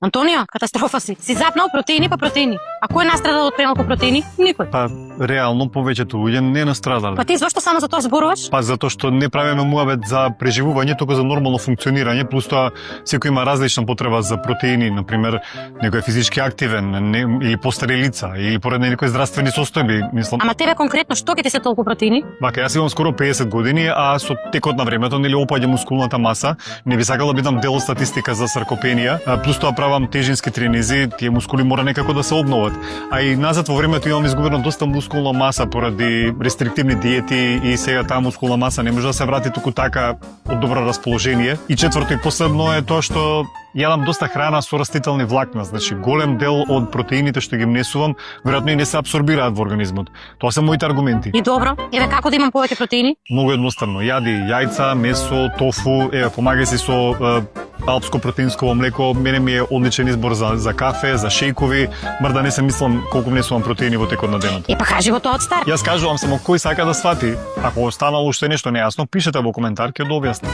Антонио, катастрофа си. Си запнал протеини па протеини. А кој настрадал од премалку протеини? Никој. Па, реално повеќето луѓе не настрадале. Па ти зошто само за тоа зборуваш? Па затоа што не правиме муабет за преживување, туку за нормално функционирање, плюс тоа секој има различна потреба за протеини, например, некој е физички активен, или постари лица, или поради некои здравствени состојби, мислам. Ама тебе конкретно што ќе ти се толку протеини? Вака, јас имам скоро 50 години, а со текот на времето нели опаѓа мускулната маса, не би сакала да бидам дел од статистика за саркопенија, плюс тоа правам тежински тренизи, тие мускули мора некако да се обноват. А и назад во времето имам изгубено доста мускулна маса поради рестриктивни диети и сега таа мускулна маса не може да се врати туку така од добро расположение. И четврто и последно е тоа што јадам доста храна со растителни влакна, значи голем дел од протеините што ги внесувам веројатно и не се апсорбираат во организмот. Тоа се моите аргументи. И добро, еве како да имам повеќе протеини? Многу едноставно, јади јајца, месо, тофу, еве помагај си со алпско протеинско млеко, мене ми е одличен избор за кафе, за шејкови, бар да не се мислам колку внесувам протеини во текот на денот. Па кажи го тоа од старт. Јас кажувам само кој сака да свати. Ако останало уште нешто нејасно, пишете во коментар, ќе го објаснам.